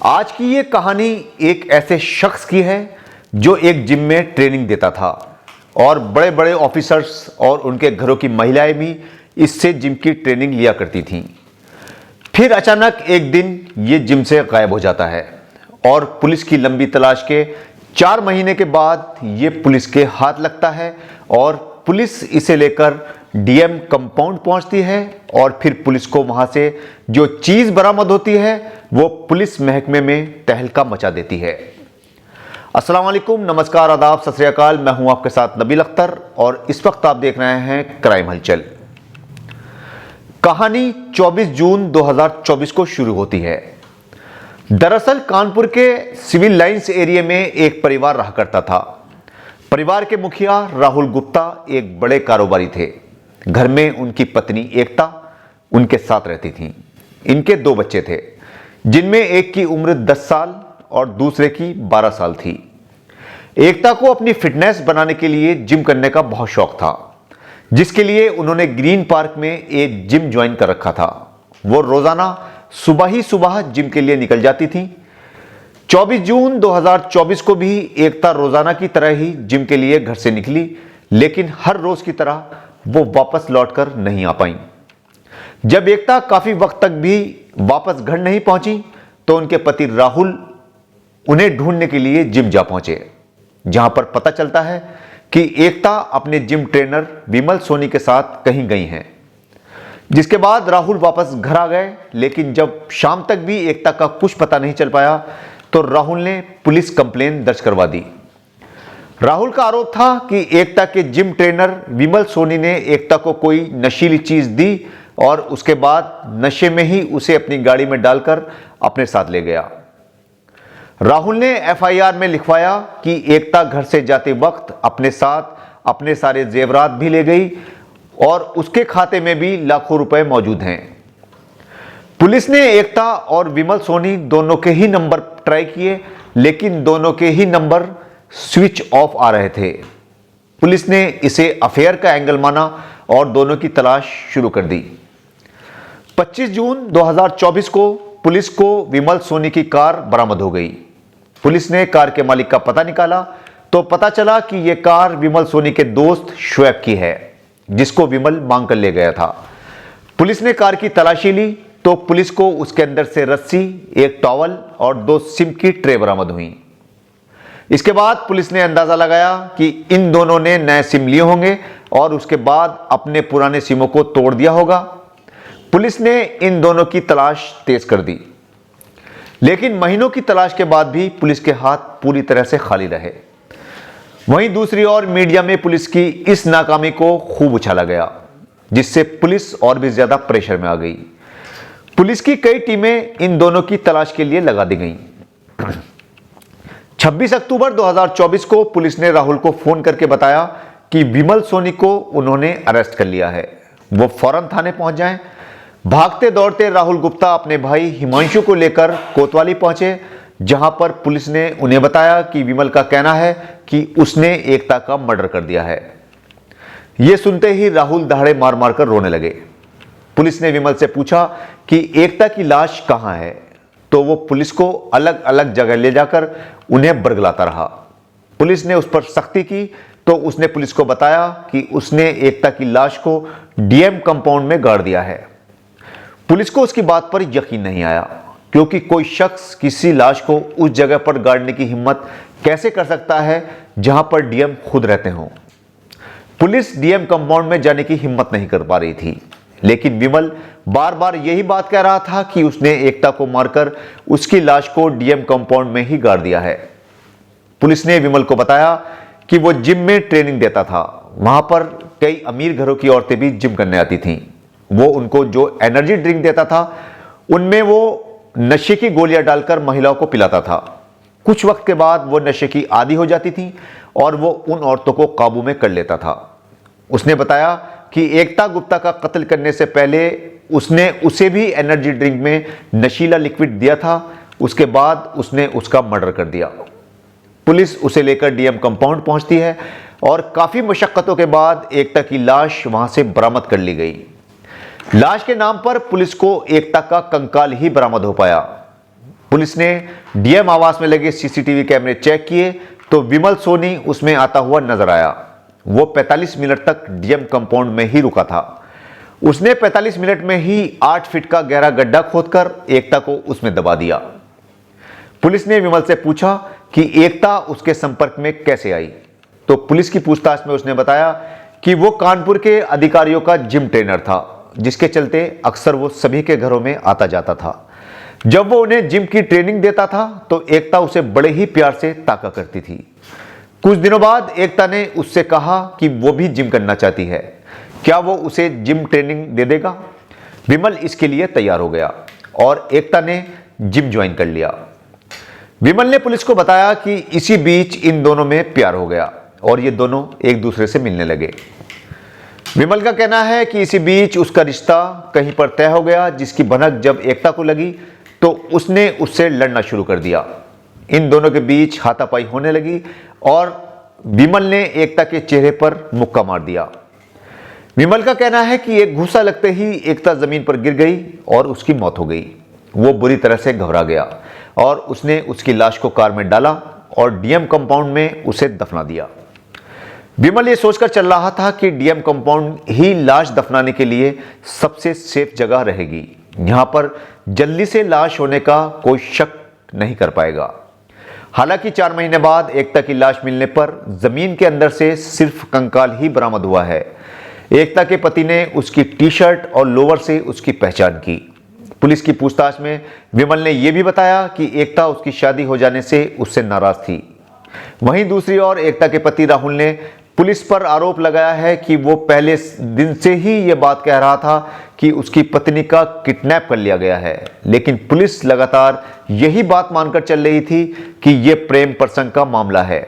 आज की ये कहानी एक ऐसे शख्स की है जो एक जिम में ट्रेनिंग देता था और बड़े बड़े ऑफिसर्स और उनके घरों की महिलाएं भी इससे जिम की ट्रेनिंग लिया करती थीं। फिर अचानक एक दिन ये जिम से गायब हो जाता है और पुलिस की लंबी तलाश के 4 महीने के बाद ये पुलिस के हाथ लगता है और पुलिस इसे लेकर डीएम कंपाउंड पहुंचती है और फिर पुलिस को वहां से जो चीज बरामद होती है वो पुलिस महकमे में तहलका मचा देती है। अस्सलाम वालेकुम, नमस्कार, आदाब, सत श्री अकाल। मैं हूं आपके साथ नबील अख्तर और इस वक्त आप देख रहे हैं क्राइम हलचल। कहानी 24 जून 2024 को शुरू होती है। दरअसल कानपुर के सिविल लाइंस एरिया में एक परिवार रहा करता था। परिवार के मुखिया राहुल गुप्ता एक बड़े कारोबारी थे। घर में उनकी पत्नी एकता उनके साथ रहती थी। इनके 2 बच्चे थे, जिनमें एक की उम्र 10 साल और दूसरे की 12 साल थी। एकता को अपनी फिटनेस बनाने के लिए जिम करने का बहुत शौक था, जिसके लिए उन्होंने ग्रीन पार्क में एक जिम ज्वाइन कर रखा था। वो रोजाना सुबह ही सुबह जिम के लिए निकल जाती थी। 24 जून 2024 को भी एकता रोजाना की तरह ही जिम के लिए घर से निकली, लेकिन हर रोज की तरह वो वापस लौटकर नहीं आ पाई। जब एकता काफी वक्त तक भी वापस घर नहीं पहुंची तो उनके पति राहुल उन्हें ढूंढने के लिए जिम जा पहुंचे, जहां पर पता चलता है कि एकता अपने जिम ट्रेनर विमल सोनी के साथ कहीं गई हैं। जिसके बाद राहुल वापस घर आ गए, लेकिन जब शाम तक भी एकता का कुछ पता नहीं चल पाया तो राहुल ने पुलिस कंप्लेन दर्ज करवा दी। राहुल का आरोप था कि एकता के जिम ट्रेनर विमल सोनी ने एकता को कोई नशीली चीज दी और उसके बाद नशे में ही उसे अपनी गाड़ी में डालकर अपने साथ ले गया। राहुल ने एफआईआर में लिखवाया कि एकता घर से जाते वक्त अपने साथ अपने सारे जेवरात भी ले गई और उसके खाते में भी लाखों रुपए मौजूद हैं। पुलिस ने एकता और विमल सोनी दोनों के ही नंबर ट्राई किए, लेकिन दोनों के ही नंबर स्विच ऑफ आ रहे थे। पुलिस ने इसे अफेयर का एंगल माना और दोनों की तलाश शुरू कर दी। 25 जून 2024 को पुलिस को विमल सोनी की कार बरामद हो गई। पुलिस ने कार के मालिक का पता निकाला तो पता चला कि यह कार विमल सोनी के दोस्त शुएब की है, जिसको विमल मांग कर ले गया था। पुलिस ने कार की तलाशी ली तो पुलिस को उसके अंदर से रस्सी, एक टॉवल और 2 सिम की ट्रे बरामद हुई। इसके बाद पुलिस ने अंदाजा लगाया कि इन दोनों ने नए सिम लिए होंगे और उसके बाद अपने पुराने सिमों को तोड़ दिया होगा। पुलिस ने इन दोनों की तलाश तेज कर दी, लेकिन महीनों की तलाश के बाद भी पुलिस के हाथ पूरी तरह से खाली रहे। वहीं दूसरी ओर मीडिया में पुलिस की इस नाकामी को खूब उछाला गया, जिससे पुलिस और भी ज्यादा प्रेशर में आ गई। पुलिस की कई टीमें इन दोनों की तलाश के लिए लगा दी गईं। 26 अक्टूबर 2024 को पुलिस ने राहुल को फोन करके बताया कि विमल सोनी को उन्होंने अरेस्ट कर लिया है, वो फौरन थाने पहुंच जाएं। भागते दौड़ते राहुल गुप्ता अपने भाई हिमांशु को लेकर कोतवाली पहुंचे, जहां पर पुलिस ने उन्हें बताया कि विमल का कहना है कि उसने एकता का मर्डर कर दिया है। यह सुनते ही राहुल दहाड़े मार मार कर रोने लगे। पुलिस ने विमल से पूछा कि एकता की लाश कहां है, तो वो पुलिस को अलग अलग जगह ले जाकर उन्हें बरगलाता रहा। पुलिस ने उस पर सख्ती की तो उसने पुलिस को बताया कि उसने एकता की लाश को डीएम कंपाउंड में गाड़ दिया है। पुलिस को उसकी बात पर यकीन नहीं आया, क्योंकि कोई शख्स किसी लाश को उस जगह पर गाड़ने की हिम्मत कैसे कर सकता है जहां पर डीएम खुद रहते हों। पुलिस डीएम कंपाउंड में जाने की हिम्मत नहीं कर पा रही थी, लेकिन विमल बार बार यही बात कह रहा था कि उसने एकता को मारकर उसकी लाश को डीएम कंपाउंड में ही गाड़ दिया है। पुलिस ने विमल को बताया कि वो जिम में ट्रेनिंग देता था। वहां पर कई अमीर घरों की औरतें भी जिम करने आती थीं। वो उनको जो एनर्जी ड्रिंक देता था उनमें वो नशे की गोलियां डालकर महिलाओं को पिलाता था। कुछ वक्त के बाद वो नशे की आदी हो जाती थी और वो उन औरतों को काबू में कर लेता था। उसने बताया कि एकता गुप्ता का कत्ल करने से पहले उसने उसे भी एनर्जी ड्रिंक में नशीला लिक्विड दिया था। उसके बाद उसने उसका मर्डर कर दिया। पुलिस उसे लेकर डीएम कंपाउंड पहुंचती है और काफी मशक्कतों के बाद एकता की लाश वहां से बरामद कर ली गई। लाश के नाम पर पुलिस को एकता का कंकाल ही बरामद हो पाया। पुलिस ने डीएम आवास में लगे सीसीटीवी कैमरे चेक किए तो विमल सोनी उसमें आता हुआ नजर आया। वो 45 मिनट तक डीएम कंपाउंड में ही रुका था। उसने 45 मिनट में ही 8 फीट का गहरा गड्ढा खोदकर एकता को उसमें दबा दिया। पुलिस ने विमल से पूछा कि एकता उसके संपर्क में कैसे आई, तो पुलिस की पूछताछ में उसने बताया कि वो कानपुर के अधिकारियों का जिम ट्रेनर था, जिसके चलते अक्सर वो सभी के घरों में आता जाता था। जब वो उन्हें जिम की ट्रेनिंग देता था तो एकता उसे बड़े ही प्यार से ताका करती थी। कुछ दिनों बाद एकता ने उससे कहा कि वो भी जिम करना चाहती है, क्या वो उसे जिम ट्रेनिंग दे देगा। विमल इसके लिए तैयार हो गया और एकता ने जिम ज्वाइन कर लिया। विमल ने पुलिस को बताया कि इसी बीच इन दोनों में प्यार हो गया और ये दोनों एक दूसरे से मिलने लगे। विमल का कहना है कि इसी बीच उसका रिश्ता कहीं पर तय हो गया, जिसकी भनक जब एकता को लगी तो उसने उससे लड़ना शुरू कर दिया। इन दोनों के बीच हाथापाई होने लगी और विमल ने एकता के चेहरे पर मुक्का मार दिया। विमल का कहना है कि एक घूंसा लगते ही एकता जमीन पर गिर गई और उसकी मौत हो गई। वो बुरी तरह से घबरा गया और उसने उसकी लाश को कार में डाला और डीएम कंपाउंड में उसे दफना दिया। विमल ये सोचकर चल रहा था कि डीएम कंपाउंड ही लाश दफनाने के लिए सबसे सेफ जगह रहेगी। यहां पर जल्दी से लाश होने का कोई शक नहीं कर पाएगा। हालांकि 4 महीने बाद एकता की लाश मिलने पर जमीन के अंदर से सिर्फ कंकाल ही बरामद हुआ है। एकता के पति ने उसकी टी शर्ट और लोवर से उसकी पहचान की। पुलिस की पूछताछ में विमल ने यह भी बताया कि एकता उसकी शादी हो जाने से उससे नाराज थी। वहीं दूसरी ओर एकता के पति राहुल ने पुलिस पर आरोप लगाया है कि वो पहले दिन से ही ये बात कह रहा था कि उसकी पत्नी का किडनैप कर लिया गया है, लेकिन पुलिस लगातार यही बात मानकर चल रही थी कि ये प्रेम प्रसंग का मामला है।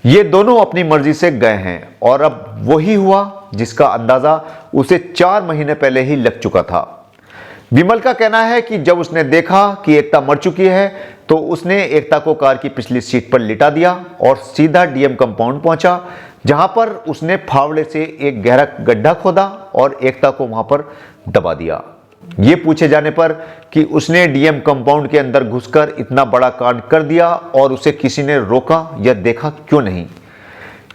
ये दोनों अपनी मर्जी से गए हैं और अब वही हुआ जिसका अंदाजा उसे 4 महीने पहले ही लग चुका था। विमल का कहना है कि जब उसने देखा कि एकता मर चुकी है तो उसने एकता को कार की पिछली सीट पर लिटा दिया और सीधा डीएम कंपाउंड पहुंचा, जहां पर उसने फावड़े से एक गहरा गड्ढा खोदा और एकता को वहां पर दबा दिया। ये पूछे जाने पर कि उसने डीएम कंपाउंड के अंदर घुसकर इतना बड़ा कांड कर दिया और उसे किसी ने रोका या देखा क्यों नहीं।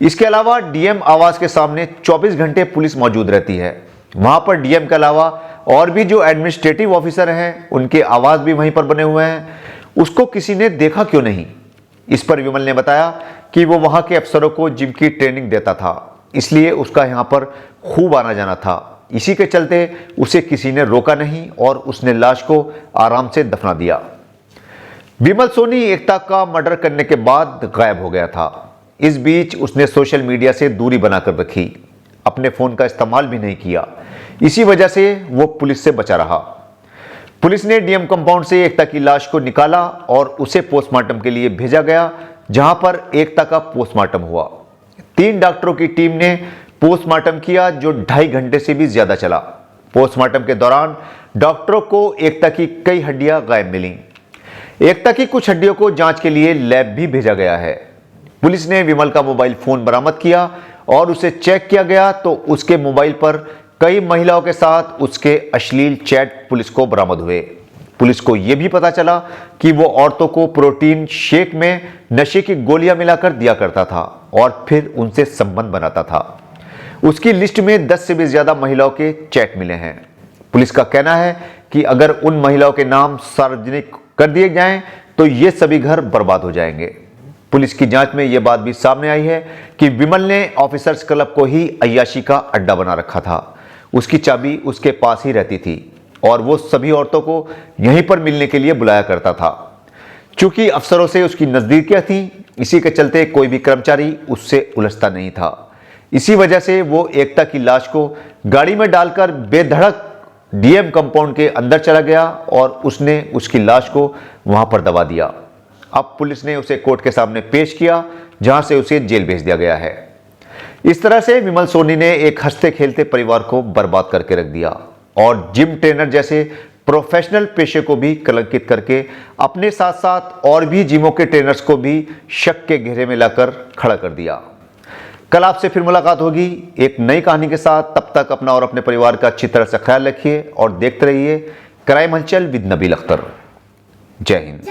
इसके अलावा डीएम आवास के सामने 24 घंटे पुलिस मौजूद रहती है। वहां पर डीएम के अलावा और भी जो एडमिनिस्ट्रेटिव ऑफिसर हैं उनके आवास भी वहीं पर बने हुए हैं, उसको किसी ने देखा क्यों नहीं। इस पर विमल ने बताया कि वो वहां के अफसरों को जिम की ट्रेनिंग देता था, इसलिए उसका यहां पर खूब आना जाना था। इसी के चलते उसे किसी ने रोका नहीं और उसने लाश को आराम से दफना दिया। विमल सोनी एकता का मर्डर करने के बाद गायब हो गया था। इस बीच उसने सोशल मीडिया से दूरी बनाकर रखी, अपने फोन का इस्तेमाल भी नहीं किया। इसी वजह से वो पुलिस से बचा रहा। पुलिस ने डीएम कंपाउंड से एकता की लाश को निकाला और उसे पोस्टमार्टम के लिए भेजा गया, जहां पर एकता का पोस्टमार्टम हुआ। 3 डॉक्टरों की टीम ने पोस्टमार्टम किया जो 2.5 घंटे से भी ज्यादा चला। पोस्टमार्टम के दौरान डॉक्टरों को एकता की कई हड्डियां गायब मिली। एकता की कुछ हड्डियों को जांच के लिए लैब भी भेजा गया है। पुलिस ने विमल का मोबाइल फोन बरामद किया और उसे चेक किया गया तो उसके मोबाइल पर कई महिलाओं के साथ उसके अश्लील चैट पुलिस को बरामद हुए। पुलिस को यह भी पता चला कि वो औरतों को प्रोटीन शेक में नशे की गोलियां मिलाकर दिया करता था और फिर उनसे संबंध बनाता था। उसकी लिस्ट में 10 से भी ज्यादा महिलाओं के चैट मिले हैं। पुलिस का कहना है कि अगर उन महिलाओं के नाम सार्वजनिक कर दिए जाएं तो ये सभी घर बर्बाद हो जाएंगे। पुलिस की जांच में यह बात भी सामने आई है कि विमल ने ऑफिसर्स क्लब को ही अय्याशी का अड्डा बना रखा था। उसकी चाबी उसके पास ही रहती थी और वो सभी औरतों को यहीं पर मिलने के लिए बुलाया करता था। चूंकि अफसरों से उसकी नजदीकियां थी, इसी के चलते कोई भी कर्मचारी उससे उलझता नहीं था। इसी वजह से वो एकता की लाश को गाड़ी में डालकर बेधड़क डीएम कंपाउंड के अंदर चला गया और उसने उसकी लाश को वहां पर दबा दिया। अब पुलिस ने उसे कोर्ट के सामने पेश किया, जहां से उसे जेल भेज दिया गया है। इस तरह से विमल सोनी ने एक हंसते खेलते परिवार को बर्बाद करके रख दिया और जिम ट्रेनर जैसे प्रोफेशनल पेशे को भी कलंकित करके अपने साथ साथ और भी जिमों के ट्रेनर्स को भी शक के घेरे में लाकर खड़ा कर दिया। कल आपसे फिर मुलाकात होगी एक नई कहानी के साथ। तब तक अपना और अपने परिवार का अच्छी तरह से ख्याल रखिए और देखते रहिए क्राइम हलचल विद नबील अख्तर। जय हिंद।